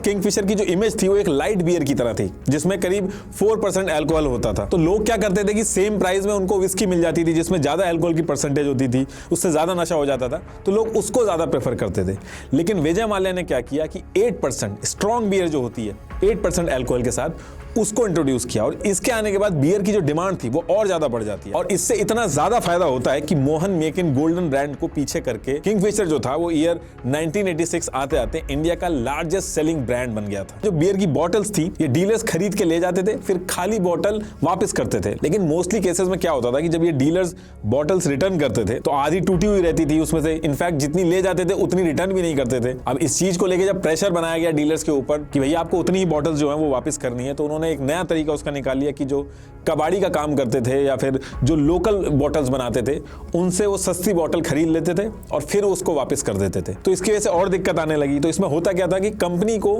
Kingfisher की जो image थी वो एक लाइट बियर की तरह थी, जिसमें करीब 4% अल्कोहल होता था। तो लोग क्या करते थे कि सेम प्राइस में उनको विस्की मिल जाती थी जिसमें ज्यादा अल्कोहल की परसेंटेज होती थी, उससे ज्यादा नशा हो जाता था, तो लोग उसको ज्यादा प्रेफर करते थे। लेकिन विजय माल्या ने क्या किया कि 8% स्ट्रॉन्ग बियर जो होती है 8% अल्कोहल के साथ उसको इंट्रोड्यूस किया, और इसके आने के बाद बियर की जो डिमांड थी वो और ज्यादा बढ़ जाती है। और इससे इतना ज्यादा फायदा होता है कि मोहन मेकिन गोल्डन ब्रांड को पीछे करके किंगफिशर जो था वो ईयर 1986 आते आते इंडिया का लार्जेस्ट सेलिंग ब्रांड बन गया था। जो बियर की बॉटल्स थी ये डीलर्स खरीद के ले जाते थे, फिर खाली बॉटल वापस करते थे। लेकिन मोस्टली केसेस में क्या होता था कि जब ये डीलर्स बॉटल्स रिटर्न करते थे तो आधी टूटी हुई रहती थी उसमें से, इनफैक्ट जितनी ले जाते थे उतनी रिटर्न भी नहीं करते थे। अब इस चीज को लेकर जब प्रेशर बनाया गया डीलर्स के ऊपर कि भैया आपको उतनी ही बॉटल्स जो है वो वापस करनी है, तो उन्होंने एक नया तरीका उसका निकाल लिया कि जो कबाड़ी का काम करते थे या फिर जो लोकल बॉटल्स बनाते थे उनसे वो सस्ती बॉटल खरीद लेते थे और फिर उसको वापस कर देते थे। तो इसकी वजह से और दिक्कत आने लगी। तो इसमें होता क्या था कि कंपनी को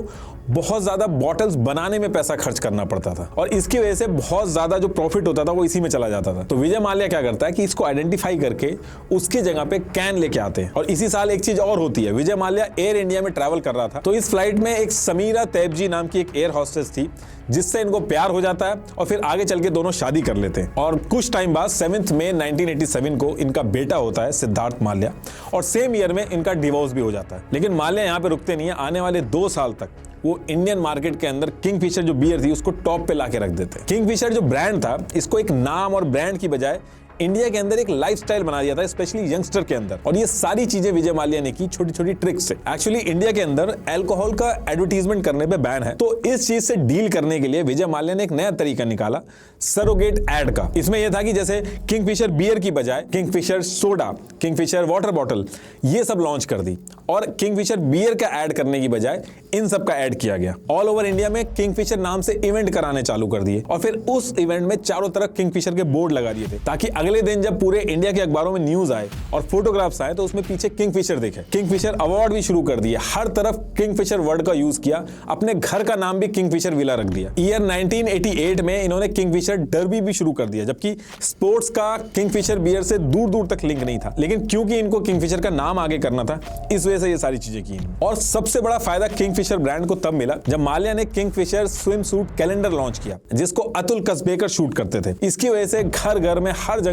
बहुत ज्यादा बॉटल्स बनाने में पैसा खर्च करना पड़ता था और इसकी वजह से बहुत ज्यादा जो प्रॉफिट होता था वो इसी में चला जाता था। तो विजय माल्या क्या करता है कि इसको आइडेंटिफाई करके उसकी जगह पे कैन लेके आते हैं। और इसी साल एक चीज और होती है, विजय माल्या एयर इंडिया में ट्रैवल कर रहा था, तो इस फ्लाइट में एक समीरा तैबजी नाम की एक एयर हॉस्टेस थी जिससे इनको प्यार हो जाता है और फिर आगे चल के दोनों शादी कर लेते हैं। और कुछ टाइम बाद 7 मई 1987 को इनका बेटा होता है सिद्धार्थ माल्या, और सेम ईयर में इनका डिवोर्स भी हो जाता है। लेकिन माल्या यहाँ पे रुकते नहीं है, आने वाले 2 साल तक वो इंडियन मार्केट के अंदर किंगफिशर जो बियर थी उसको टॉप पे लाके रख देते हैं। किंगफिशर जो ब्रांड था इसको एक नाम और ब्रांड की बजाय इंडिया के अंदर एक लाइफस्टाइल बना दिया था, स्पेशली यंगस्टर के अंदर। और ये सारी चीजें विजय माल्या ने की छोटी छोटी ट्रिक्स से। एक्चुअली इंडिया के अंदर अल्कोहल का एडवर्टीजमेंट करने पे बैन है, तो इस चीज से डील करने के लिए विजय माल्या ने एक नया तरीका निकाला सरोगेट एड का। इसमें यह था कि जैसे किंगफिशर बियर की बजाय Kingfisher soda, Kingfisher water bottle ये सब लॉन्च कर दी, और किंगफिशर बियर का ऐड करने की बजाय इन सब का ऐड किया गया। ऑल ओवर इंडिया में किंगफिशर नाम से इवेंट कराने चालू कर दिए, और फिर उस इवेंट में चारों तरफ किंगफिशर के बोर्ड लगा दिए थे ताकि अगले दिन जब पूरे इंडिया के अखबारों में न्यूज आए और फोटोग्राफ्स आए तो उसमें पीछे किंगफिशर दिखे। किंगफिशर अवार्ड भी शुरू कर दिए, हर तरफ किंगफिशर वर्ड का यूज किया, अपने घर का नाम भी किंगफिशर विला रख दिया। ईयर 1988 में इन्होंने किंगफिशर डर्बी भी शुरू कर दिया, जबकि स्पोर्ट्स का किंगफिशर बियर से दूर दूर तक लिंक नहीं था, लेकिन क्योंकि इनको किंगफिशर का नाम आगे करना था इस वजह से ये सारी चीजें की। और सबसे बड़ा फायदा किंगफिशर ब्रांड को तब मिला जब माल्या ने Kingfisher swim suit calendar launch किया, जिसको अतुल कसबेकर शूट करते थे। इसकी वजह से घर घर में हर जगह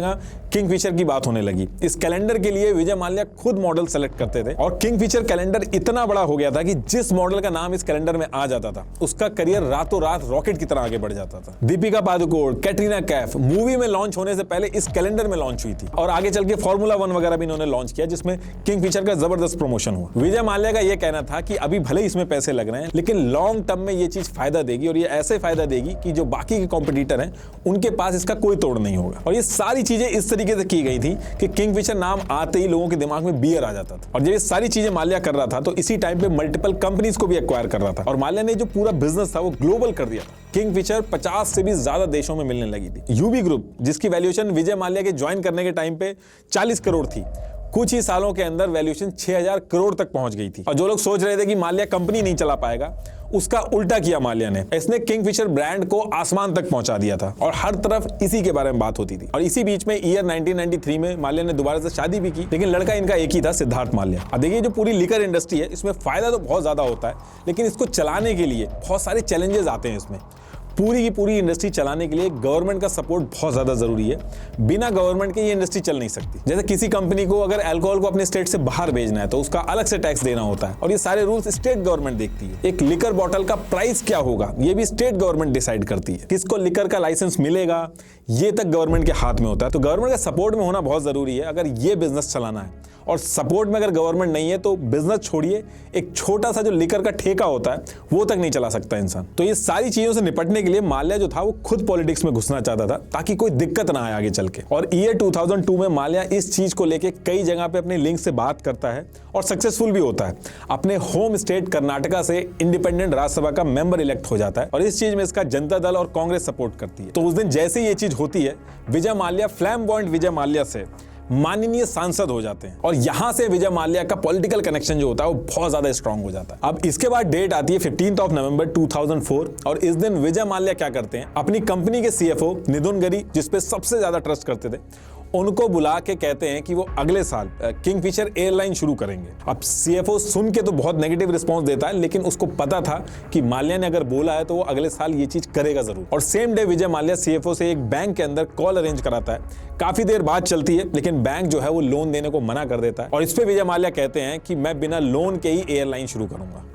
किंगफिशर की बात होने लगी। इस कैलेंडर के लिए विजय माल्या खुद मॉडल सेलेक्ट करते थे, और किंगफिशर कैलेंडर इतना बड़ा हो गया था कि जिस मॉडल का नाम इस कैलेंडर में आ जाता था उसका करियर रातों रात रॉकेट की तरह आगे बढ़ जाता था। दीपिका पादुकोण, कैटरीना कैफ मूवी में लॉन्च होने से पहले इस कैलेंडर में लॉन्च हुई थी, और आगे चल के फॉर्मूला 1 वगैरह भी इन्होंने लॉन्च किया जिसमें किंगफिशर का जबरदस्त प्रमोशन हुआ। विजय माल्या का यह कहना था कि अभी भले इसमें पैसे लग रहे हैं लेकिन लॉन्ग टर्म में ये चीज फायदा देगी, और ये ऐसे फायदा देगी कि जो बाकी के कॉम्पिटिटर हैं उनके पास इसका कोई तोड़ नहीं होगा। और ये सारी चीजें इस तरीके से की गई थी कि किंगफिशर नाम आते ही लोगों के दिमाग में बियर आ जाता था। और जब ये सारी चीजें माल्या कर रहा था तो इसी टाइम पे मल्टीपल कंपनीज को भी एक्वायर कर रहा था, और माल्या ने जो पूरा बिजनेस था वो ग्लोबल कर दिया था। किंगफिशर 50 से भी ज्यादा देशों में मिलने लगी थी। यूबी ग्रुप, जिसकी वैल्यूएशन विजय माल्या के ज्वाइन करने के टाइम पे 40 करोड़ थी, कुछ ही सालों के अंदर वैल्यूएशन 6000 करोड़ तक पहुंच गई थी। और जो लोग सोच रहे थे कि माल्या कंपनी नहीं चला पाएगा, उसका उल्टा किया माल्या ने। इसने किंगफिशर ब्रांड को आसमान तक पहुंचा दिया था और हर तरफ इसी के बारे में बात होती थी। और इसी बीच में ईयर 1993 में माल्या ने दोबारा से शादी भी की, लेकिन लड़का इनका एक ही था, सिद्धार्थ माल्या। अब देखिए जो पूरी लिकर इंडस्ट्री है इसमें फायदा तो बहुत ज्यादा होता है, लेकिन इसको चलाने के लिए बहुत सारे चैलेंजेस आते हैं। इसमें पूरी की पूरी इंडस्ट्री चलाने के लिए गवर्नमेंट का सपोर्ट बहुत ज्यादा जरूरी है। बिना गवर्नमेंट के ये इंडस्ट्री चल नहीं सकती। जैसे किसी कंपनी को अगर अल्कोहल को अपने स्टेट से बाहर भेजना है तो उसका अलग से टैक्स देना होता है, और ये सारे रूल्स स्टेट गवर्नमेंट देखती है। एक लिकर बॉटल का प्राइस क्या होगा ये भी स्टेट गवर्नमेंट डिसाइड करती है। किसको लिकर का लाइसेंस मिलेगा ये तक गवर्नमेंट के हाथ में होता है। तो गवर्नमेंट का सपोर्ट में होना बहुत जरूरी है अगर ये बिजनेस चलाना है। और सपोर्ट में अगर गवर्नमेंट नहीं है तो बिजनेस छोड़िए, एक छोटा सा जो लिकर का ठेका होता है वो तक नहीं चला सकता इंसान। तो ये सारी चीजों से निपटने के लिए माल्या जो था वो खुद पॉलिटिक्स में घुसना चाहता था ताकि कोई दिक्कत ना आए आगे चल के। और ईयर 2002 में माल्या इस चीज को लेके कई जगह पे अपने लिंक से बात करता है और सक्सेसफुल भी होता है। अपने होम स्टेट कर्नाटका से इंडिपेंडेंट राज्यसभा का मेंबर इलेक्ट हो जाता है, और इस चीज में इसका जनता दल और कांग्रेस सपोर्ट करती है। तो उस दिन जैसे ही ये चीज होती है, विजय माल्या फ्लैम्बॉयंट विजय माल्या से माननीय सांसद हो जाते हैं, और यहां से विजय माल्या का पॉलिटिकल कनेक्शन जो होता है वो बहुत ज्यादा स्ट्रांग हो जाता है। अब इसके बाद डेट आती है 15 नवंबर 2004, और इस दिन विजय माल्या क्या करते हैं, अपनी कंपनी के CFO निधुन गरी, जिसपे सबसे ज्यादा ट्रस्ट करते थे, उनको बुला के कहते हैं कि वो अगले साल किंगफिशर एयरलाइन शुरू करेंगे। अब सीएफओ सुन के तो बहुत नेगेटिव रिस्पॉन्स देता है, लेकिन उसको पता था कि माल्या ने अगर बोला है तो वो अगले साल ये चीज करेगा जरूर। और same day Vijay Mallya CFO से एक बैंक के अंदर कॉल अरेंज कराता है। काफी देर बात चलती है, लेकिन बैंक जो है वो लोन देने को मना कर देता है और इस पे विजय माल्या कहते हैं कि मैं बिना लोन के ही एयरलाइन शुरू करूंगा।